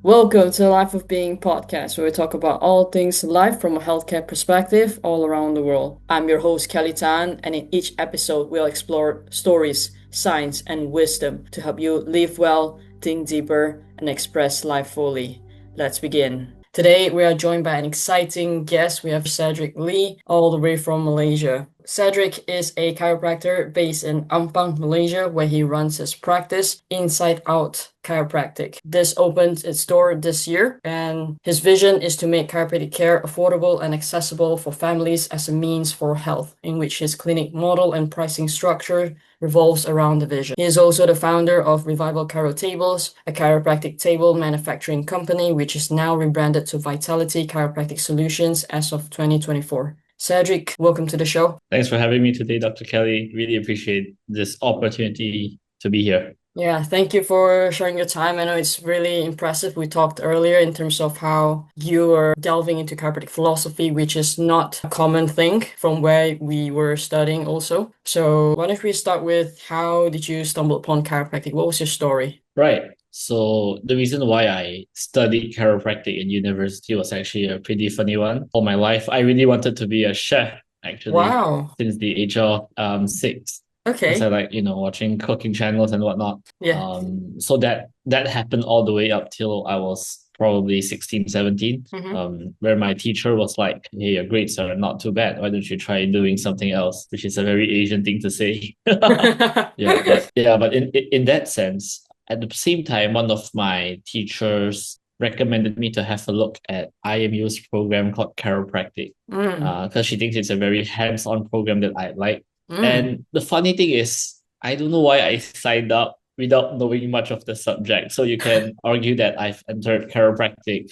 Welcome to the Life of Being podcast, where we talk about all things life from a healthcare perspective all around the world. I'm your host, Kelly Tan, and in each episode, we'll explore stories, science, and wisdom to help you live well, think deeper, and express life fully. Let's begin. Today, we are joined by an exciting guest. We have Cedric Lee, all the way from Malaysia. Cedric is a chiropractor based in Ampang, Malaysia, where he runs his practice inside Out Chiropractic. This opens its door this year, and his vision is to make chiropractic care affordable and accessible for families as a means for health, in which his clinic model and pricing structure revolves around the vision. He is also the founder of Revival Chirotables, a chiropractic table manufacturing company, which is now rebranded to Vitality Chiropractic Solutions as of 2024. Cedric, welcome to the show. Thanks for having me today, Dr. Kelly. Really appreciate this opportunity to be here. Yeah, thank you for sharing your time. I know it's really impressive. We talked earlier in terms of how you were delving into chiropractic philosophy, which is not a common thing from where we were studying also. So why don't we start with how did you stumble upon chiropractic? What was your story? Right. So the reason why I studied chiropractic in university was actually a pretty funny one. All my life, I really wanted to be a chef, actually, Wow. since the age of 6. Because I Okay. like, watching cooking channels and whatnot. Yeah. So that happened all the way up till I was probably 16, 17, Mm-hmm. where my teacher was like, hey, your grades are not too bad. Why don't you try doing something else? Which is a very Asian thing to say. But in that sense, at the same time, one of my teachers recommended me to have a look at IMU's program called chiropractic, Mm, because she thinks it's a very hands-on program that I like. mm, And the funny thing is, I don't know why I signed up without knowing much of the subject. So you can argue that I've entered chiropractic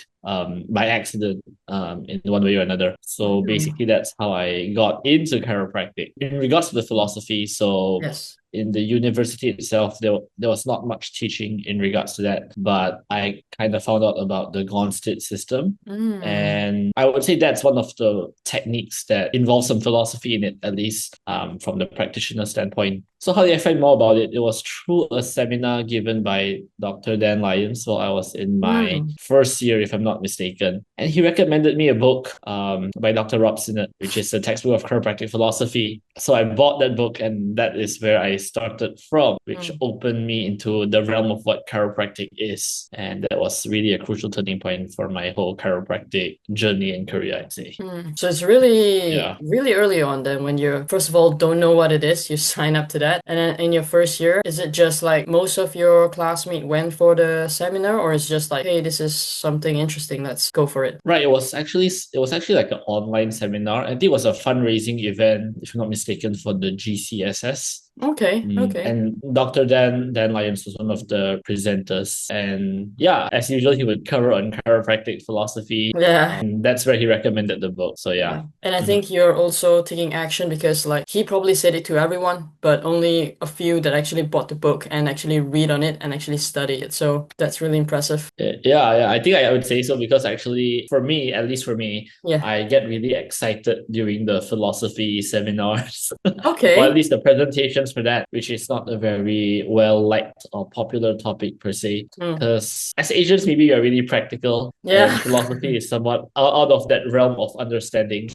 by accident in one way or another. So mm. basically, that's how I got into chiropractic. In regards to the philosophy, so Yes. in the university itself, there was not much teaching in regards to that, but I kind of found out about the Gonstead system. Mm, And I would say that's one of the techniques that involves some philosophy in it, at least from the practitioner standpoint. So how did I find more about it? It was through a seminar given by Dr. Dan Lyons while I was in my mm. first year, if I'm not mistaken. And he recommended me a book by Dr. Robson, which is a textbook of chiropractic philosophy. So I bought that book, and that is where I started from, which Mm. opened me into the realm of what chiropractic is. And that was really a crucial turning point for my whole chiropractic journey and career, I'd say. Mm. So it's really, Yeah. really early on then when you, first of all, don't know what it is, you sign up to that. And then in your first year, is it just like most of your classmates went for the seminar, or is it just like, hey, this is something interesting, let's go for it? Right, it was actually like an online seminar. I think it was a fundraising event, if I'm not mistaken, for the GCSS. Okay, okay. And Dr. Dan Lyons was one of the presenters. And yeah, as usual, he would cover on chiropractic philosophy. Yeah. That's where he recommended the book. So yeah. Yeah. And I Mhm. think you're also taking action because like he probably said it to everyone, but only a few that actually bought the book and actually read on it and actually study it. So that's really impressive. Yeah, I think I would say so because actually, for me, at least for me, Yeah. I get really excited during the philosophy seminars, or at Okay. least the presentations for that, which is not a very well liked or popular topic per se. Mm. Because as Asians, maybe we are really practical, and Yeah. philosophy is somewhat out of that realm of understanding.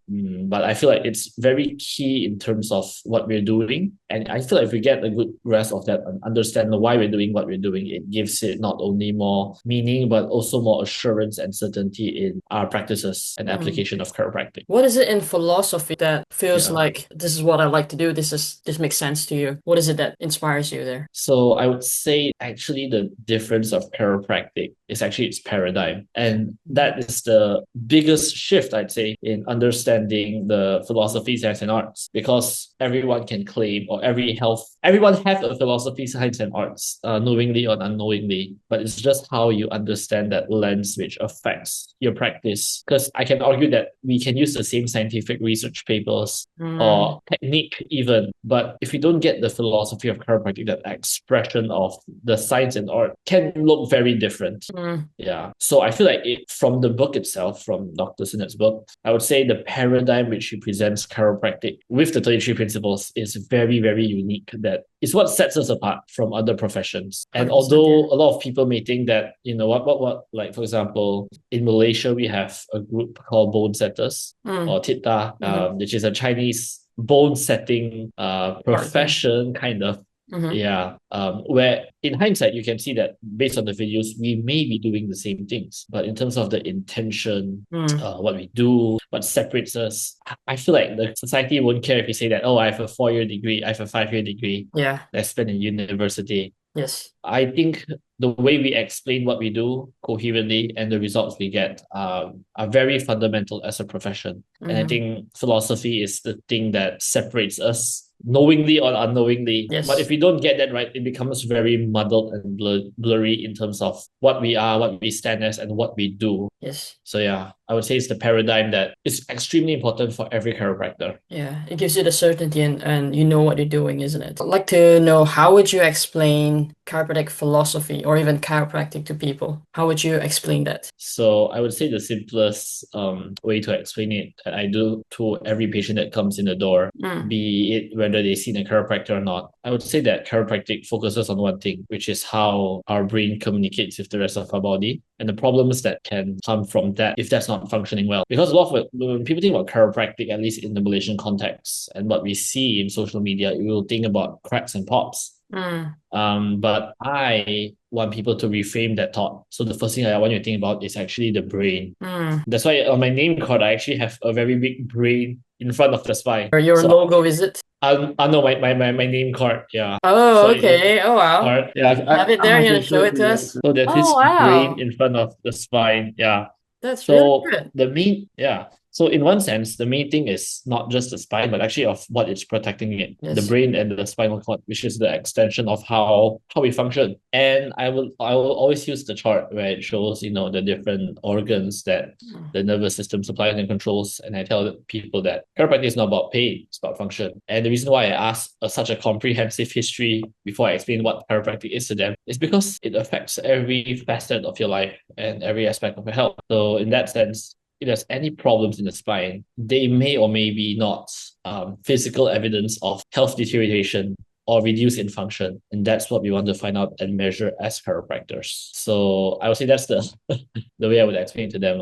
But I feel like it's very key in terms of what we're doing. And I feel like if we get a good grasp of that and understand why we're doing what we're doing, it gives it not only more meaning, but also more assurance and certainty in our practices and Mm. application of chiropractic. What is it in philosophy that feels Yeah. like this is what I like to do? This makes sense to you. What is it that inspires you there? So I would say actually the difference of chiropractic is actually its paradigm. And that is the biggest shift, I'd say, in understanding the philosophy, science, and arts. Because everyone can claim, or everyone have a philosophy, science, and arts, knowingly or unknowingly. But it's just how you understand that lens which affects your practice. Because I can argue that we can use the same scientific research papers Mm. or technique even. But if you don't get the philosophy of chiropractic, that expression of the science and art can look very different. Mm. Yeah. So I feel like from the book itself, from Dr. Sinnett's book, I would say the paradigm which he presents chiropractic with the 33 principles is very, very unique. That is what sets us apart from other professions. And 100%, yeah. although a lot of people may think that, like for example, in Malaysia, we have a group called bone setters or Tita, which is a Chinese bone setting Art thing. profession, kind of. Mm-hmm. Yeah, where in hindsight you can see that based on the videos we may be doing the same things, but in terms of the intention, what we do, what separates us, I feel like the society won't care if you say that, oh, I have a 4-year degree, I have a 5-year degree, Yeah. I spent in university. Yes. I think the way we explain what we do coherently and the results we get are very fundamental as a profession. And I think philosophy is the thing that separates us knowingly or unknowingly. But if Yes. we don't get that right, it becomes very muddled and blurry in terms of what we are, what we stand as, and what we do. Yes. So yeah, I would say it's the paradigm that is extremely important for every chiropractor. Yeah, it gives you the certainty and you know what you're doing, isn't it? I'd like to know, how would you explain chiropractic philosophy or even chiropractic to people? How would you explain that? So I would say the simplest way to explain it that I do to every patient that comes in the door, be it whether they see a chiropractor or not, I would say that chiropractic focuses on one thing, which is how our brain communicates with the rest of our body and the problems that can come from that if that's not functioning well. Because a lot of when people think about chiropractic, at least in the Malaysian context, and what we see in social media, you will think about cracks and pops. But I want people to reframe that thought. So the first thing I want you to think about is actually the brain. That's why on my name card, I actually have a very big brain in front of the spine. Or your So logo, is it? no, my name card, yeah. Oh, So okay. Oh, wow. card, yeah, Have it there. I You gonna can show show it it to to you. us? So there's Oh, this brain wow. in front of the spine, yeah. That's really So good. the main, yeah. So in one sense, the main thing is not just the spine, but actually of what it's protecting it. The Yes. brain and the spinal cord, which is the extension of how we function. And I will always use the chart where it shows, the different organs that the nervous system supplies and controls. And I tell people that chiropractic is not about pain, it's about function. And the reason why I ask such a comprehensive history before I explain what chiropractic is to them is because it affects every facet of your life and every aspect of your health. So in that sense, if there's any problems in the spine, they may or may be not physical evidence of health deterioration or reduce in function. And that's what we want to find out and measure as chiropractors. So I would say that's the the way I would explain it to them.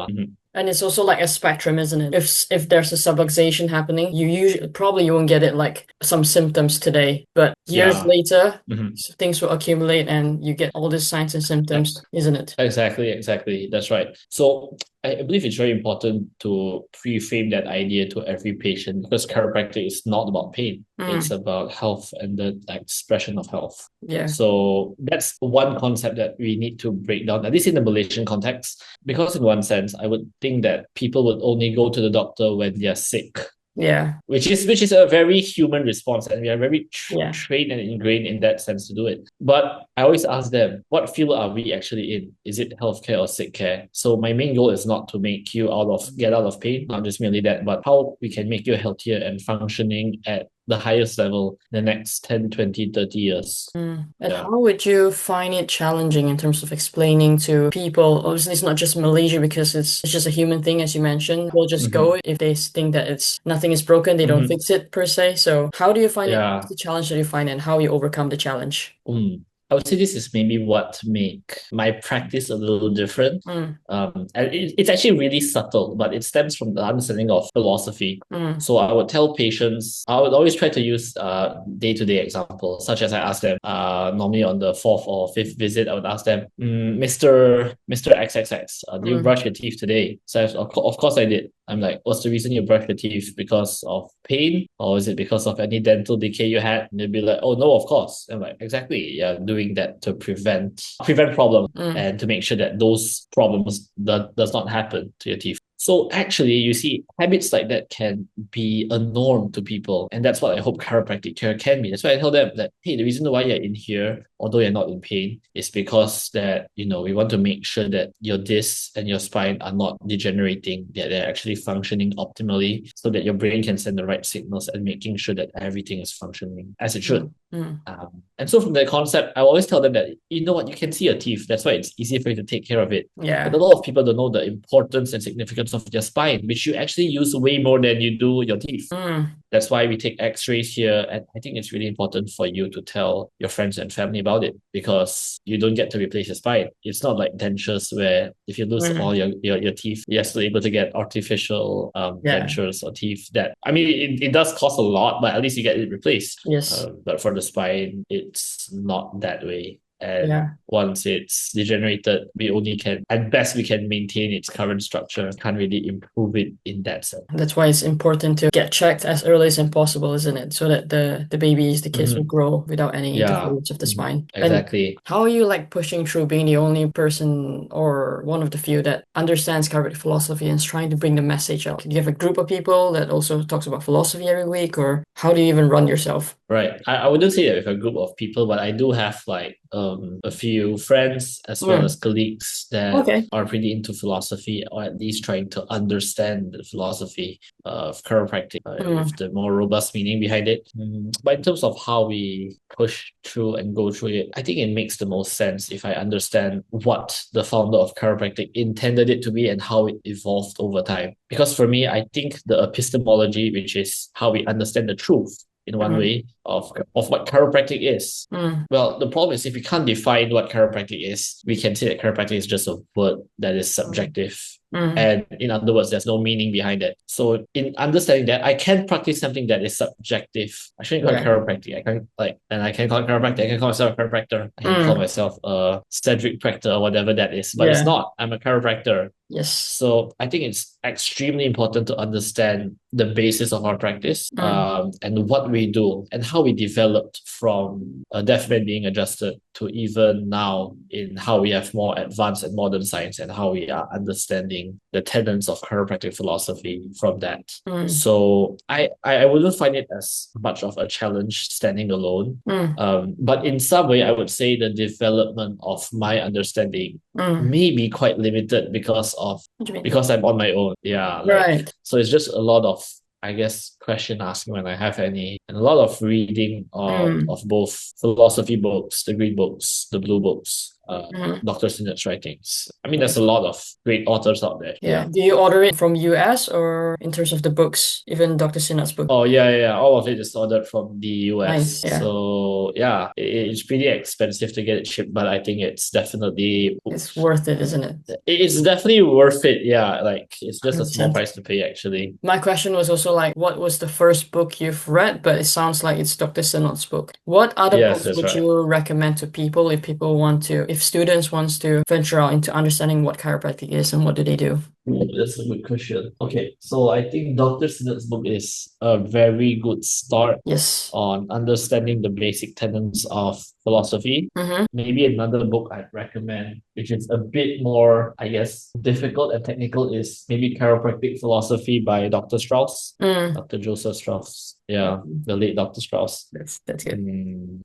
And it's also like a spectrum, isn't it? If there's a subluxation happening, you usually probably you won't get it like some symptoms today, but years Yeah. later, Mhm. things will accumulate and you get all these signs and symptoms, isn't it? Exactly. That's right. So I believe it's very important to pre-frame that idea to every patient because chiropractic is not about pain. It's about health and the expression of health. Yeah. So that's one concept that we need to break down, at least in the Malaysian context, because in one sense, I would think that people would only go to the doctor when they're sick. Yeah. Which is a very human response, and we are very Yeah. trained and ingrained in that sense to do it. But I always ask them, what field are we actually in? Is it healthcare or sick care? So my main goal is not to make you get out of pain, not just merely that, but how we can make you healthier and functioning at the highest level the next 10, 20, 30 years. And Yeah. how would you find it challenging in terms of explaining to people? Obviously, it's not just Malaysia because it's just a human thing, as you mentioned. They'll just go if they think that it's nothing is broken, they don't fix it per se. So how do you find it? Yeah. What's the challenge that you find and how you overcome the challenge? I would say this is maybe what make my practice a little different. And it's actually really subtle, but it stems from the understanding of philosophy. So I would tell patients, I would always try to use day-to-day examples, such as I ask them, normally on the 4th or 5th visit, I would ask them, Mr. XXX, do you brush your teeth today? So of course I did. I'm like, what's the reason you brush your teeth? Because of pain? Or is it because of any dental decay you had? And they'd be like, oh no, of course. I'm like, exactly. Yeah, doing that to prevent problem and to make sure that those problems does not happen to your teeth. So actually, you see, habits like that can be a norm to people. And that's what I hope chiropractic care can be. That's why I tell them that, hey, the reason why you're in here, although you're not in pain, is because that, we want to make sure that your discs and your spine are not degenerating, that they're actually functioning optimally so that your brain can send the right signals and making sure that everything is functioning as it should. And so from the concept, I always tell them that, you know what, you can see your teeth. That's why it's easy for you to take care of it. Yeah. But a lot of people don't know the importance and significance terms of your spine, which you actually use way more than you do your teeth. Mm. That's why we take x-rays here. And I think it's really important for you to tell your friends and family about it, because you don't get to replace your spine. It's not like dentures where if you lose all Mm. your teeth, you're still able to get artificial Yeah. dentures or teeth that, I mean, it does cost a lot, but at least you get it replaced. Yes. But for the spine, it's not that way. And Yeah. once it's degenerated, we only can, at best, we can maintain its current structure. Can't really improve it in that sense. That's why it's important to get checked as early as possible, isn't it? So that the babies, the kids will Mm-hmm. grow without any Yeah, interference of the spine. And exactly. how are you like pushing through being the only person or one of the few that understands chiropractic philosophy and is trying to bring the message out? Do you have a group of people that also talks about philosophy every week, or how do you even run yourself? Right. I wouldn't say that with a group of people, but I do have like a few friends as well as Mm. colleagues that Okay. are pretty into philosophy, or at least trying to understand the philosophy of chiropractic with Mm. the more robust meaning behind it. But in terms of how we push through and go through it, I think it makes the most sense if I understand what the founder of chiropractic intended it to be and how it evolved over time. Because for me, I think the epistemology, which is how we understand the truth in one Mm. way of what chiropractic is. Mm. Well, the problem is if we can't define what chiropractic is, we can say that chiropractic is just a word that is subjective. Mm. And in other words, there's no meaning behind it. So in understanding that, I can practice something that is subjective. I shouldn't call it Yeah. chiropractic. I can and I can call it chiropractic. I can call myself a chiropractor. I can call Mm. myself a Cedric Practor or whatever that is. But it's Yeah. not. I'm a chiropractor. Yes. So I think it's extremely important to understand the basis of our practice, Mm. and what we do and how we developed from a deaf man being adjusted to even now in how we have more advanced and modern science and how we are understanding the tenets of chiropractic philosophy from that. Mm. So I wouldn't find it as much of a challenge standing alone. Mm. But in some way, I would say the development of my understanding Mm. may be quite limited What do you mean? because I'm on my own. Yeah, like Right. so it's just a lot of, I guess, question asking when I have any, and a lot of reading Mm. of both philosophy books, the green books, the blue books, Mm. Dr. Sinnott's writings. I mean, there's Yes. a lot of great authors out there. Yeah. Yeah. Do you order it from US or in terms of the books, even Dr. Sinat's book? Oh yeah, yeah, yeah. All of it is ordered from the US. Nice. Yeah. So yeah, it's pretty expensive to get it shipped, but I think it's definitely It's worth it, isn't it? it's definitely worth it. Yeah, like it's just a small 100%. price to pay actually. My question was also like, what was the first book you've read? But it sounds like it's Dr. Sinat's book. What other Yes, books that's would right. you recommend to people if people want to, if students wants to venture out into understanding what chiropractic is and what do they do? That's a good question. Okay, so I think Dr. Sinnott's book is a very good start Yes. on understanding the basic tenets of philosophy. Mm-hmm. Maybe another book I'd recommend, which is a bit more, I guess, difficult and technical, is maybe Chiropractic Philosophy by Dr. Strauss, Mm. Dr. Joseph Strauss. Yeah, the late Dr. Strauss. That's good.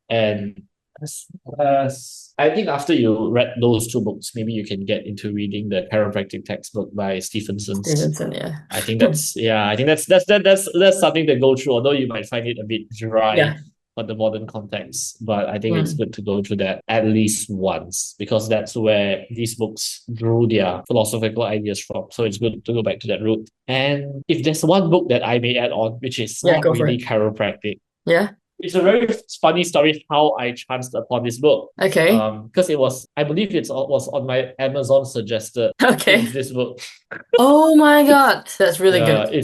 And as I think after you read those two books, maybe you can get into reading the chiropractic textbook by Stephenson's. Stevenson, yeah. I think that's yeah, I think that's something to go through, although you might find it a bit dry Yeah. for the modern context. But I think it's Mm. good to go through that at least once, because that's where these books drew their philosophical ideas from. So it's good to go back to that route. And if there's one book that I may add on, which is Yeah, not go for really it. chiropractic, Yeah. it's a very funny story how I chanced upon this book. Okay. Because it was, I believe it was on my Amazon suggested. Okay. It's this book. Oh my God. That's really Yeah, good. Yeah.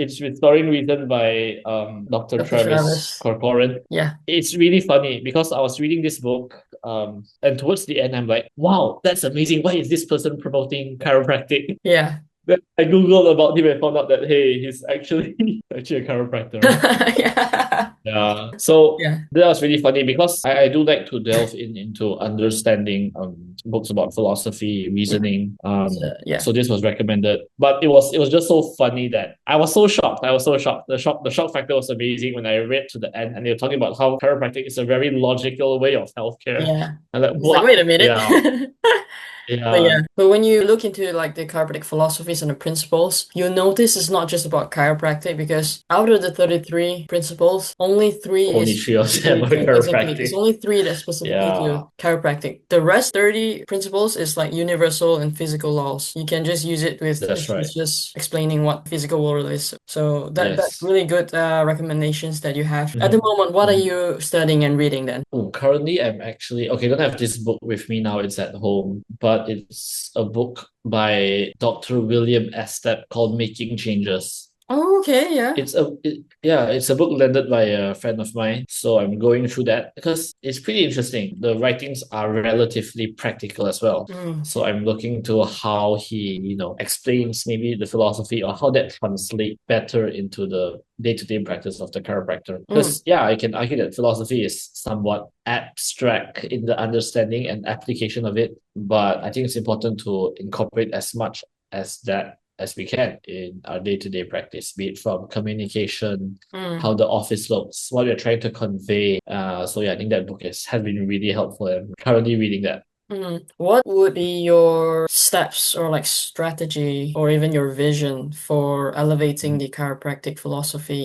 It's Restoring Reason by Dr. Dr. Travis Travis. Corcoran. Yeah. It's really funny because I was reading this book, and towards the end I'm like, wow, that's amazing. Why is this person promoting chiropractic? Yeah. Then I Googled about him and found out that hey, he's actually actually a chiropractor. Yeah. Yeah. So Yeah. that was really funny because I do like to delve into understanding books about philosophy, Yeah. reasoning. Yeah. So this was recommended. But it was just so funny that I was so shocked. I was so shocked. The shock factor was amazing when I read to the end and they were talking about how chiropractic is a very logical way of healthcare. Yeah. I'm like, It's like, wait what? a minute. Yeah. But Yeah, yeah, but when you look into like the chiropractic philosophies and the principles, you'll notice it's not just about chiropractic because out of the 33 principles, only three only is three of them specifically are to, exactly, there's chiropractic. only three that's specifically Yeah, to chiropractic. The rest 30 principles is like universal and physical laws. You can just use it with, that's right. it's just explaining what physical world is. So that's Yes. really good recommendations that you have. At the Mhm, moment, what are mhm. you studying and reading then? Oh, currently, I'm actually okay. I don't have this book with me now. It's at home, but it's a book by Dr. William Estep called "Making Changes." Oh, okay, yeah. Yeah, it's a book lended by a friend of mine. So I'm going through that because it's pretty interesting. The writings are relatively practical as well. Mm, So I'm looking to how he, explains maybe the philosophy or how that translates better into the day-to-day practice of the chiropractor. mm, Because yeah, I can argue that philosophy is somewhat abstract in the understanding and application of it, but I think it's important to incorporate as much as that as we can in our day-to-day practice, be it from communication, how mm. the office looks, what we're trying to convey. So yeah, I think that book has been really helpful. I'm currently reading that. What would be your steps or like strategy or even your vision for elevating the chiropractic philosophy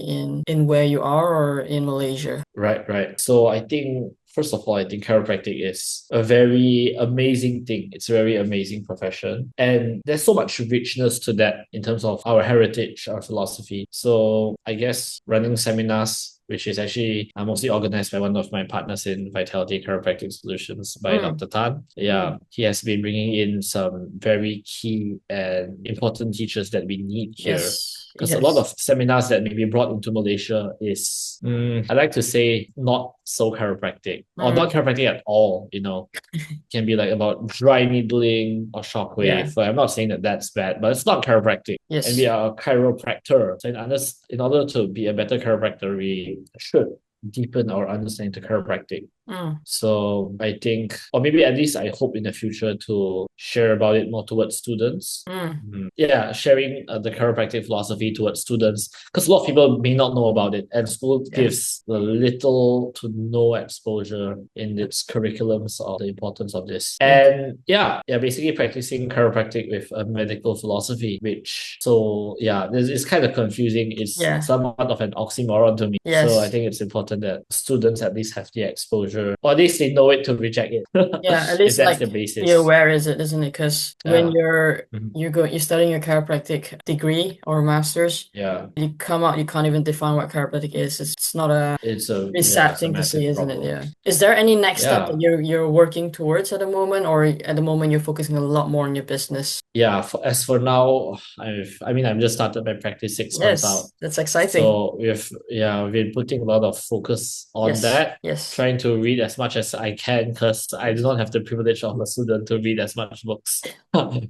in where you are or in Malaysia? Right, right. So I think first of all, I think chiropractic is a very amazing thing. It's a very amazing profession. And there's so much richness to that in terms of our heritage, our philosophy. So I guess running seminars, which is actually mostly organized by one of my partners in Vitality Chiropractic Solutions by Mm, Dr. Tan. Yeah, mm. he has been bringing in some very key and important teachers that we need here Yes, because a lot of yes. seminars that may be brought into Malaysia is, I like to say, not so chiropractic or not Mm, chiropractic at all. Can be like about dry needling or yeah, shockwave. So I'm not saying that that's bad, but it's not chiropractic. And we yes. are a chiropractor. So in order to be a better chiropractor, we should deepen our understanding to chiropractic. Mm, So I think, or maybe at least I hope in the future to share about it more towards students. mm, Yeah, sharing the chiropractic philosophy towards students because a lot of people may not know about it, and school yeah, gives little to no exposure in its curriculums of the importance of this. yeah, And yeah, basically practicing chiropractic with a medical philosophy, which so yeah, this is kind of confusing. It's yeah, somewhat of an oxymoron to me. So I yes. think it's important that students at least have the exposure, or at least they know it to reject it, Yeah, at if least that's like the be basis. aware is it, isn't it? Because when Yeah. Mhm. you're studying a chiropractic degree or master's, Yeah. you come out, you can't even define what chiropractic is. It's not a pretty sad It's a thing to see, massive isn't it? problem. Yeah. Is there any next step that Yeah. you're working towards at the moment, or at the moment you're focusing a lot more on your business? Yeah, as for now, I'm just started my practice 6 months out. Yes, that's exciting. So we've been putting a lot of focus on Yes, that, yes, trying to read as much as I can because I do yes. not have the privilege of a student to read as much books,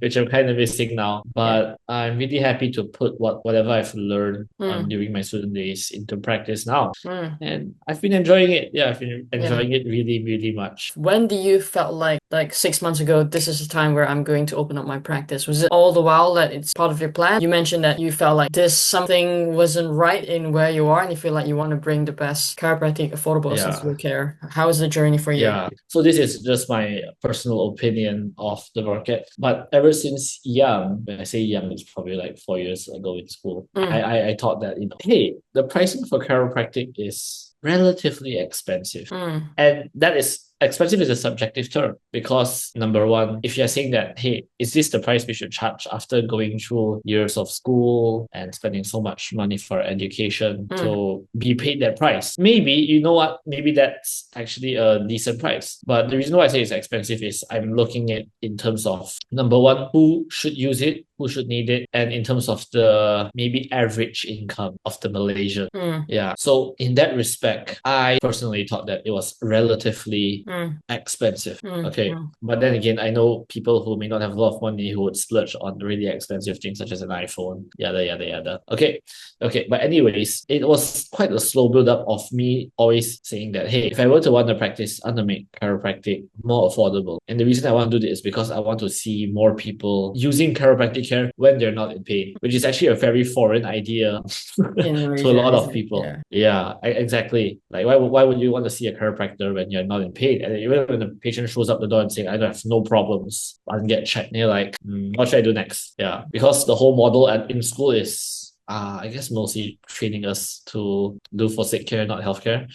which I'm kind of missing now. Yeah. But I'm really happy to put whatever I've learned Mm, during my student days into practice now. mm, And I've been enjoying it. Yeah, I've been yeah. enjoying it really, really much. When do you felt like 6 months ago, this is the time where I'm going to open up my practice? Was it all the while that it's part of your plan? You mentioned that you felt like this something wasn't right in where you are and you feel like you want to bring the best chiropractic affordable accessible Yeah. care. How is the journey for you? Yeah. So this is just my personal opinion of the market. But ever since young, when I say young, it's probably like 4 years ago in school, Mm, I thought that, hey, the pricing for chiropractic is relatively expensive. mm, And that is expensive is a subjective term because number one, if you're saying that, hey, is this the price we should charge after going through years of school and spending so much money for education mm, to be paid that price? Maybe, you know what? Maybe that's actually a decent price. But the reason why I say it's expensive is I'm looking at in terms of number one, who should use it, who should need it, and in terms of the maybe average income of the Malaysian. mm, Yeah. So in that respect, I personally thought that it was relatively mm, expensive. mm, Okay. mm, But then again, I know people who may not have a lot of money who would splurge on really expensive things such as an iPhone, yada yada yada. Okay. Okay. But anyways, it was quite a slow build up of me always saying that, hey, if I were to want to practice, I want to make chiropractic more affordable. And the reason I want to do this is because I want to see more people using chiropractic care when they're not in pain, which is actually a very foreign idea in to a Malaysia, lot is of it? people. Yeah. Yeah, exactly. Like why would you want to see a chiropractor when you're not in pain? chiropractic, and even when the patient shows up the door and saying, I don't have no problems, I can get checked, and you're like, what should I do next? Yeah, because the whole model in school is I guess mostly training us to do forsake care, not healthcare.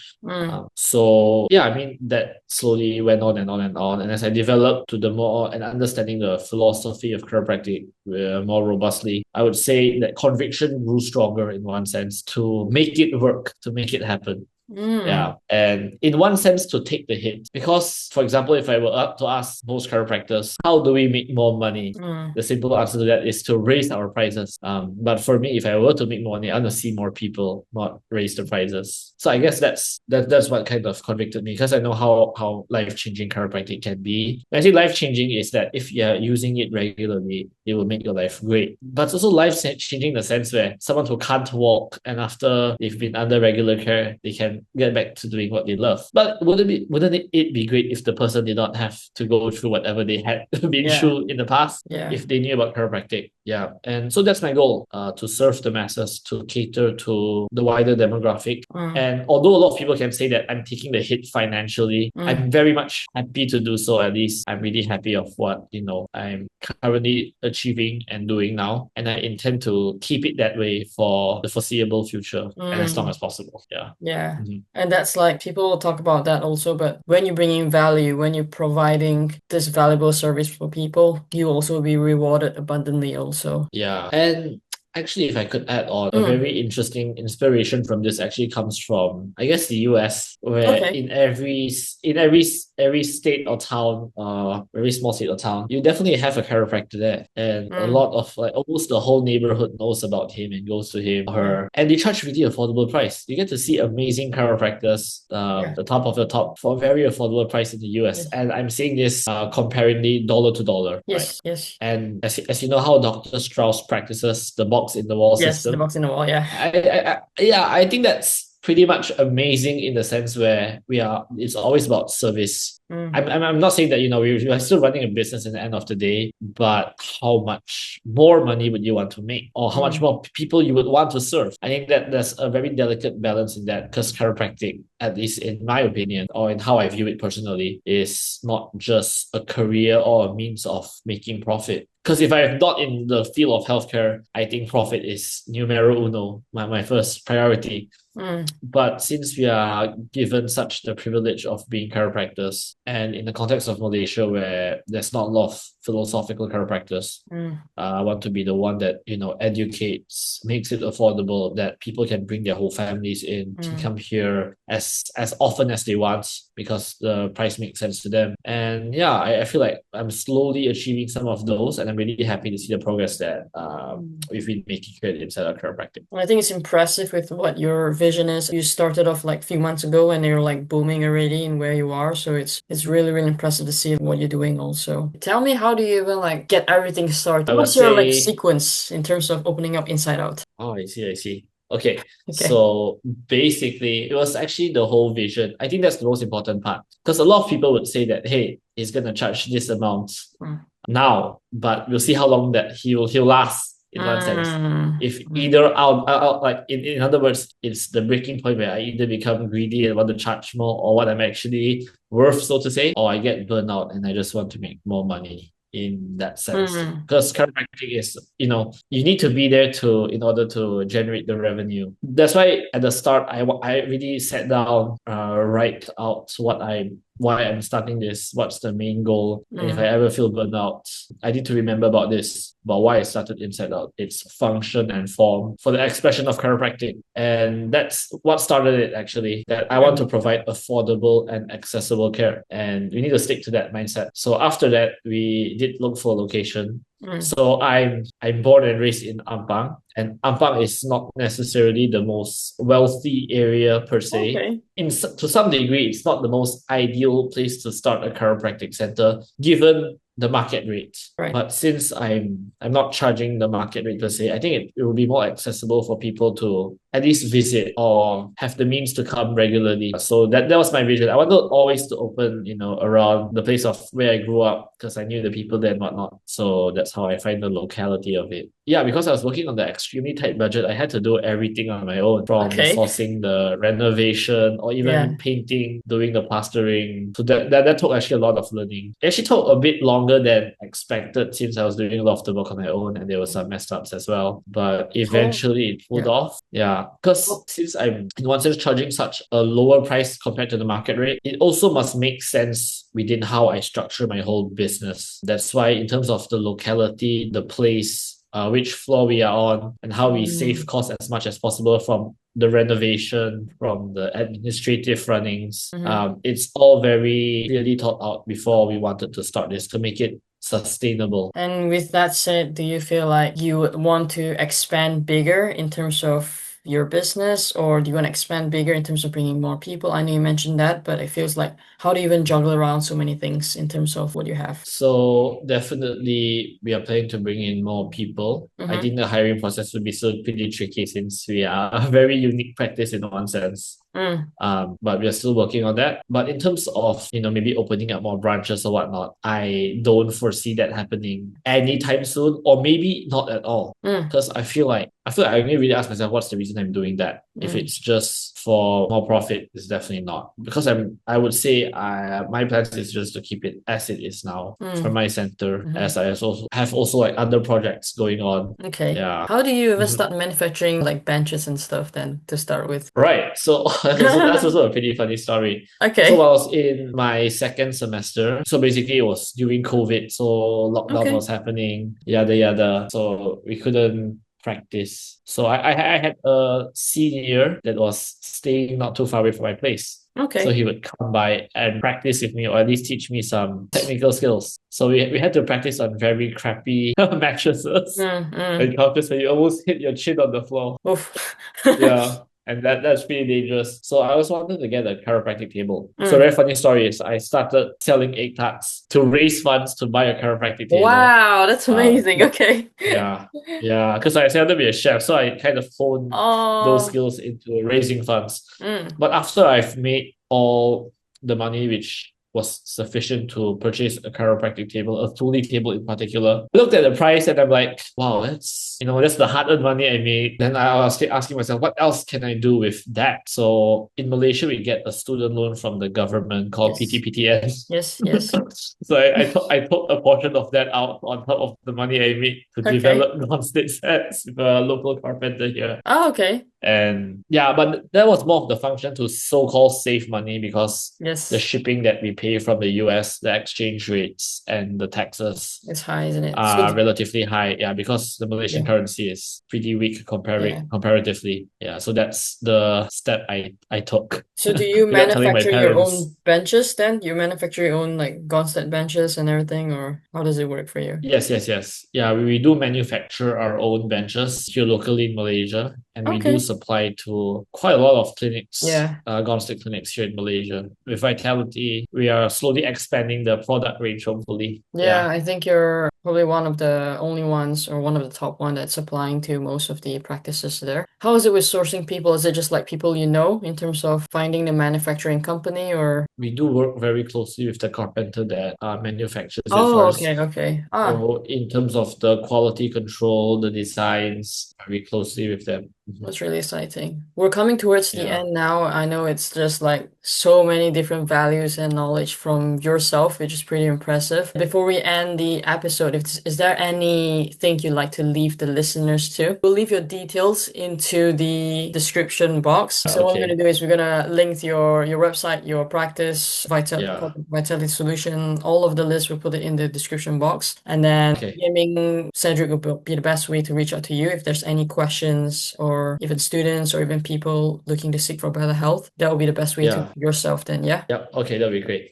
So yeah, I mean that slowly went on and on and on. And as I developed to the more and understanding the philosophy of chiropractic more robustly, I would say that conviction grew stronger in one sense to make it work, to make it happen. Yeah. And in one sense, to take the hit. Because, for example, if I were up to ask most chiropractors, how do we make more money? The simple answer to that is to raise our prices. But for me, if I were to make more money, I want to see more people, not raise the prices. So I guess that's what kind of convicted me, because I know how life-changing chiropractic can be. When I say life-changing is that if you're using it regularly, it will make your life great. But it's also life-changing in the sense where someone who can't walk and after they've been under regular care, they can get back to doing what they love. But wouldn't it be great if the person did not have to go through whatever they had been through in the past if they knew about chiropractic? Yeah. And so that's my goal, to serve the masses, to cater to the wider demographic. And although a lot of people can say that I'm taking the hit financially, I'm very much happy to do so. At least I'm really happy of what, I'm currently achieving and doing now. And I intend to keep it that way for the foreseeable future and as long as possible. Yeah. Yeah. And that's like, people talk about that also, but when you bring in value, when you're providing this valuable service for people, you also be rewarded abundantly also. Yeah. And actually, if I could add on, a very interesting inspiration from this actually comes from, I guess, the US, where in every state or town, very small state or town, you definitely have a chiropractor there, and a lot of like almost the whole neighborhood knows about him and goes to him or her, and they charge really affordable price. You get to see amazing chiropractors, the top of the top, for a very affordable price in the US, and I'm saying this comparingly dollar to dollar, right? Yes. And as you know how Dr. Strauss practices the box in the wall Yes, the system. box in the wall, yeah. I think that's pretty much amazing in the sense where it's always about service. I'm not saying that, we're still running a business at the end of the day, but how much more money would you want to make, or how much more people you would want to serve? I think that there's a very delicate balance in that, because chiropractic, at least in my opinion, or in how I view it personally, is not just a career or a means of making profit. Because if I'm not in the field of healthcare, I think profit is numero uno, my first priority. But since we are given such the privilege of being chiropractors, and in the context of Malaysia where there's not a lot of philosophical chiropractors, I want to be the one that, educates, makes it affordable, that people can bring their whole families in to come here as often as they want, because the price makes sense to them. And yeah, I feel like I'm slowly achieving some of those, and I'm really happy to see the progress that we've been making here inside our chiropractic. I think it's impressive with what your vision is. You started off like a few months ago and you're like booming already in where you are. So it's really, really impressive to see what you're doing also. Tell me, how do you even like get everything started? What's your like sequence in terms of opening up Inside Out? Oh, I see. Okay. So basically, it was actually the whole vision. I think that's the most important part, because a lot of people would say that, hey, he's gonna charge this amount now, but we'll see how long that he'll last. In one sense, if either I'll like in other words, it's the breaking point where I either become greedy and want to charge more, or what I'm actually worth, so to say, or I get burnt out and I just want to make more money. In that sense, because chiropractic is, you need to be there in order to generate the revenue. That's why at the start I really sat down, write out why I'm starting this, what's the main goal, and if I ever feel burnt out, I need to remember about why I started Inside Out. It's function and form for the expression of chiropractic, and that's what started it actually. That I want to provide affordable and accessible care, and we need to stick to that mindset. So after that, we did look for a location. So I'm born and raised in Ampang, and Ampang is not necessarily the most wealthy area per se. To some degree, it's not the most ideal place to start a chiropractic center, given the market rate. Right. But since I'm not charging the market rate per se, I think it will be more accessible for people to at least visit or have the means to come regularly. So that was my vision. I wanted always to open, around the place of where I grew up because I knew the people there and whatnot. So that's how I find the locality of it. Yeah, because I was working on the extremely tight budget, I had to do everything on my own, from Okay. sourcing the renovation or even Yeah. painting, doing the plastering. So that took actually a lot of learning. It actually took a bit longer than expected since I was doing a lot of the work on my own and there were some messed ups as well. But Oh, eventually it pulled yeah. off. Yeah. Because Oh, since I'm in one sense charging such a lower price compared to the market rate, it also must make sense within how I structure my whole business. That's why in terms of the locality, the place, which floor we are on, and how we save mm. costs as much as possible from the renovation, from the administrative runnings. Mhm. It's all very clearly thought out before we wanted to start this to make it sustainable. And with that said, do you feel like you would want to expand bigger in terms of your business, or do you want to expand bigger in terms of bringing more people? I know you mentioned that, but it feels like how do you even juggle around so many things in terms of what you have? So definitely we are planning to bring in more people. I Mm-hmm. think the hiring process would be still pretty tricky since we are a very unique practice in one sense. Mm, But we are still working on that. But in terms of, maybe opening up more branches or whatnot, I don't foresee that happening anytime soon, or maybe not at all. mm, Because I feel like I only really ask myself what's the reason I'm doing that. If mm. it's just for more profit, it's definitely not. Because I would say my plan is just to keep it as it is now for Mm, my center, mhm. as I also have like other projects going on. Okay. Yeah. How do you even Mhm. start manufacturing like benches and stuff then to start with? Right. So that's also a pretty funny story. So Okay. while I was in my second semester, so basically it was during COVID, so lockdown Okay. was happening, yada yada. So we couldn't practice. So I had a senior that was staying not too far away from my place. So Okay. he would come by and practice with me or at least teach me some technical skills. So we had to practice on very crappy mattresses Mm, mm. and couches where you almost hit your chin on the floor. Oof. Yeah, and that's pretty dangerous. So I also wanted to get a chiropractic table. So Mm. very funny story is I started selling egg tarts to raise funds to buy a chiropractic table. Wow, that's amazing. But Okay. yeah, yeah, because I said to be a chef, so I kind of honed those Oh, skills into raising funds. mm. But after I've made all the money which was sufficient to purchase a chiropractic table, a fully table in particular. I looked at the price and I'm like, wow, that's the hard-earned money I made. Then I was asking myself, what else can I do with that? So in Malaysia, we get a student loan from the government called Yes. PTPTN. Yes, yes. So I took a portion of that out on top of the money I made to Okay. develop non-stick sets with a local carpenter here. Oh, okay. And yeah, but that was more of the function to so-called save money because the Yes. shipping that we pay from the US, the exchange rates and the taxes It's high, isn't it? So, are relatively high. Yeah, because the Malaysian yeah. currency is pretty weak Yeah. comparatively. Yeah, so that's the step I took So do you without telling my manufacture your parents. own benches then? You manufacture your own like Gonstead benches and everything, or how does it work for you? Yes, yes, yes. Yeah, we do manufacture our own benches here locally in Malaysia, and we do Okay. supply to quite a lot of clinics, Yeah. gone stick clinics here in Malaysia. With Vitality, we are slowly expanding the product range, hopefully. Yeah, Yeah. I think you're probably one of the only ones or one of the top one that's applying to most of the practices there. How is it with sourcing people? Is it just like people you know in terms of finding the manufacturing company or? We do work very closely with the carpenter that manufactures it Oh, for us. okay, okay. Ah, So in terms of the quality control, the designs, very closely with them. Mhm. that's really exciting. We're coming towards the Yeah. end now. I know it's just like so many different values and knowledge from yourself, which is pretty impressive. Before we end the episode, is there anything you'd like to leave the listeners to? We'll leave your details into the description box. So what we're gonna Okay. do is we're gonna link your website, your practice, Yeah. Vitality Solution, all of the lists. We'll put it in the description box, and then Okay. DMing Cedric will be the best way to reach out to you if there's any questions or even students or even people looking to seek for better health. That will be the best way to Yeah. yourself then, yeah? Yep. Okay, that'll be great.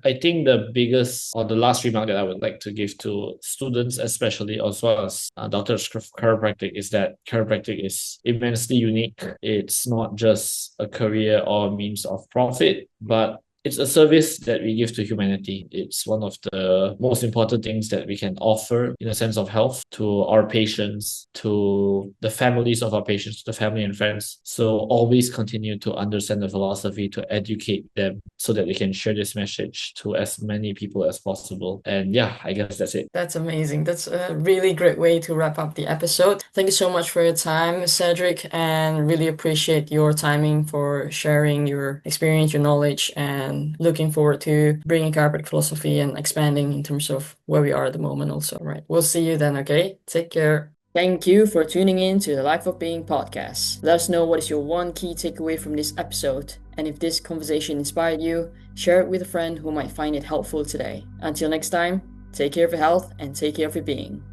I think the biggest or the last remark that I would like to give to students, especially as well as doctors of chiropractic, is that chiropractic is immensely unique. It's not just a career or means of profit, but it's a service that we give to humanity. It's one of the most important things that we can offer in a sense of health to our patients, to the families of our patients, to the family and friends. So always continue to understand the philosophy, to educate them so that they can share this message to as many people as possible. And yeah, I guess that's it. That's amazing. That's a really great way to wrap up the episode. Thank you so much for your time, Cedric, and really appreciate your timing for sharing your experience, your knowledge, and looking forward to bringing chiropractic philosophy and expanding in terms of where we are at the moment also. All right. We'll see you then, okay? Take care. Thank you for tuning in to the Life of Being podcast. Let us know what is your one key takeaway from this episode. And if this conversation inspired you, share it with a friend who might find it helpful today. Until next time, take care of your health and take care of your being.